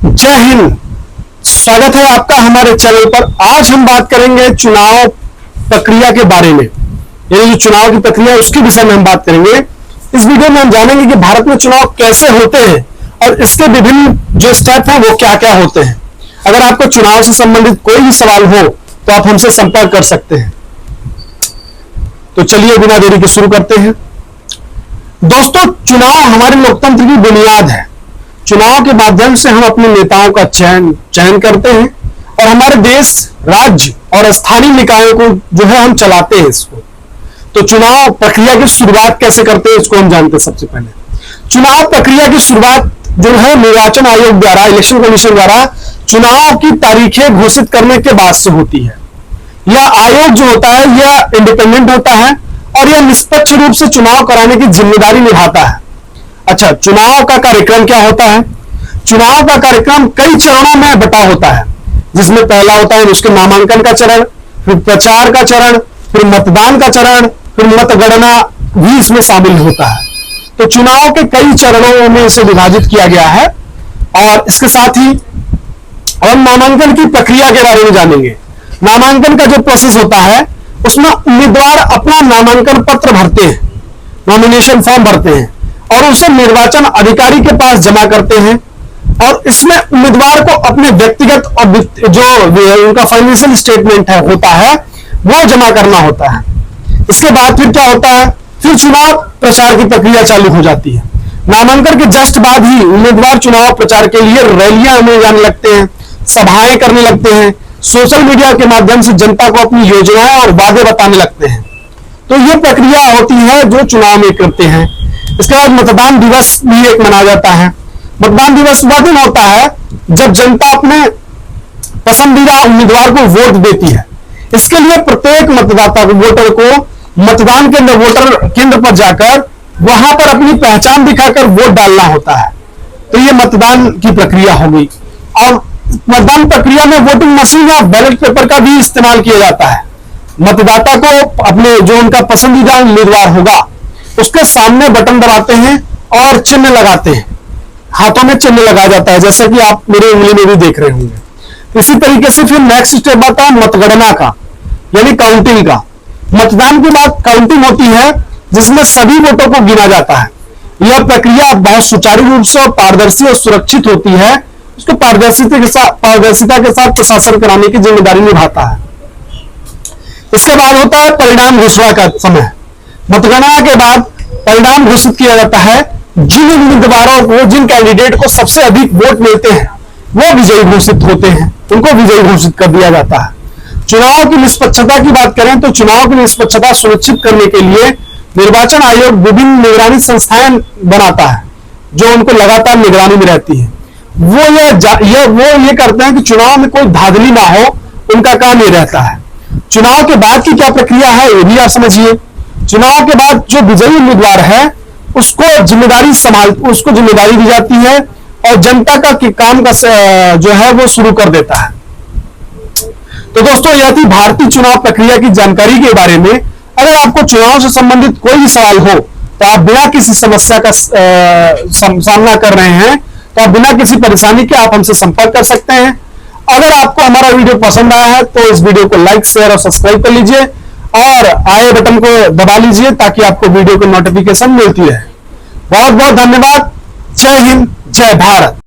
जय हिंद। स्वागत है आपका हमारे चैनल पर। आज हम बात करेंगे चुनाव प्रक्रिया के बारे में, यानी जो चुनाव की प्रक्रिया है उसके विषय में हम बात करेंगे। इस वीडियो में हम जानेंगे कि भारत में चुनाव कैसे होते हैं और इसके विभिन्न जो स्टेप हैं वो क्या क्या होते हैं। अगर आपको चुनाव से संबंधित कोई भी सवाल हो तो आप हमसे संपर्क कर सकते हैं। तो चलिए बिना देरी के शुरू करते हैं। दोस्तों, चुनाव हमारे लोकतंत्र की बुनियाद है। चुनाव के माध्यम से हम अपने नेताओं का चयन करते हैं और हमारे देश, राज्य और स्थानीय निकायों को जो है हम चलाते हैं इसको। तो चुनाव प्रक्रिया की शुरुआत कैसे करते हैं इसको हम जानते हैं। सबसे पहले चुनाव प्रक्रिया की शुरुआत जो है निर्वाचन आयोग द्वारा, इलेक्शन कमीशन द्वारा चुनाव की तारीखें घोषित करने के बाद से होती है। यह आयोग जो होता है यह इंडिपेंडेंट होता है और यह निष्पक्ष रूप से चुनाव कराने की जिम्मेदारी निभाता है। अच्छा, चुनाव का कार्यक्रम क्या होता है? चुनाव का कार्यक्रम कई चरणों में बटा होता है, जिसमें पहला होता है उसके नामांकन का चरण, फिर प्रचार का चरण, फिर मतदान का चरण, फिर मतगणना भी इसमें शामिल होता है। तो चुनाव के कई चरणों में इसे विभाजित किया गया है। और इसके साथ ही हम नामांकन की प्रक्रिया के बारे में जानेंगे। नामांकन का जो प्रोसेस होता है उसमें उम्मीदवार अपना नामांकन पत्र भरते हैं, नॉमिनेशन फॉर्म भरते हैं और उसे निर्वाचन अधिकारी के पास जमा करते हैं। और इसमें उम्मीदवार को अपने व्यक्तिगत और जो उनका फाइनेंशियल स्टेटमेंट होता है वो जमा करना होता है। इसके बाद फिर क्या होता है? फिर चुनाव प्रचार की प्रक्रिया चालू हो जाती है। नामांकन के जस्ट बाद ही उम्मीदवार चुनाव प्रचार के लिए रैलियां में जाने लगते हैं, सभाएं करने लगते हैं, सोशल मीडिया के माध्यम से जनता को अपनी योजनाएं और वादे बताने लगते हैं। तो ये प्रक्रिया होती है जो चुनाव में करते हैं। इसके बाद मतदान दिवस भी एक मनाया जाता है। मतदान दिवस वह दिन होता है जब जनता अपने पसंदीदा उम्मीदवार को वोट देती है। इसके लिए प्रत्येक मतदाता को, वोटर को मतदान केंद्र, वोटर केंद्र पर जाकर वहां पर अपनी पहचान दिखाकर वोट डालना होता है। तो ये मतदान की प्रक्रिया हो गई। और मतदान प्रक्रिया में वोटिंग मशीन या बैलेट पेपर का भी इस्तेमाल किया जाता है। मतदाता को अपने जो उनका पसंदीदा उम्मीदवार होगा उसके सामने बटन दबाते हैं और चिन्ह लगाते हैं। हाथों में चिन्ह लगाया जाता है, जैसे कि आप मेरे उंगली में भी देख रहे होंगे। इसी तरीके से फिर नेक्स्ट स्टेप आता है मतगणना का, यानी काउंटिंग का। मतदान के बाद काउंटिंग होती है जिसमें सभी वोटों को गिना जाता है। यह प्रक्रिया बहुत सुचारू रूप से और पारदर्शी और सुरक्षित होती है। उसको पारदर्शिता के साथ प्रशासन कराने की जिम्मेदारी निभाता है। इसके बाद होता है परिणाम घोषणा का समय। मतगणना के बाद परिणाम घोषित किया जाता है। जिन उम्मीदवारों को, जिन कैंडिडेट को सबसे अधिक वोट मिलते हैं वो विजयी घोषित होते हैं, उनको विजयी घोषित कर दिया जाता है। चुनाव की निष्पक्षता की बात करें तो चुनाव की निष्पक्षता सुनिश्चित करने के लिए निर्वाचन आयोग विभिन्न निगरानी संस्थाएं बनाता है जो उनको लगातार निगरानी में रहती है। वो ये करते हैं कि चुनाव में कोई धांधली ना हो, उनका काम ये रहता है। चुनाव के बाद की क्या प्रक्रिया है ये भी आप समझिए। चुनाव के बाद जो विजयी उम्मीदवार है उसको जिम्मेदारी दी जाती है और जनता का काम का जो है वो शुरू कर देता है। तो दोस्तों, यह थी भारतीय चुनाव प्रक्रिया की जानकारी के बारे में। अगर आपको चुनाव से संबंधित कोई भी सवाल हो तो आप बिना किसी समस्या का सामना कर रहे हैं तो आप बिना किसी परेशानी के आप हमसे संपर्क कर सकते हैं। अगर आपको हमारा वीडियो पसंद आया है तो इस वीडियो को लाइक, शेयर और सब्सक्राइब कर लीजिए और आई बटन को दबा लीजिए ताकि आपको वीडियो की नोटिफिकेशन मिलती रहे। बहुत बहुत धन्यवाद। जय हिंद, जय भारत।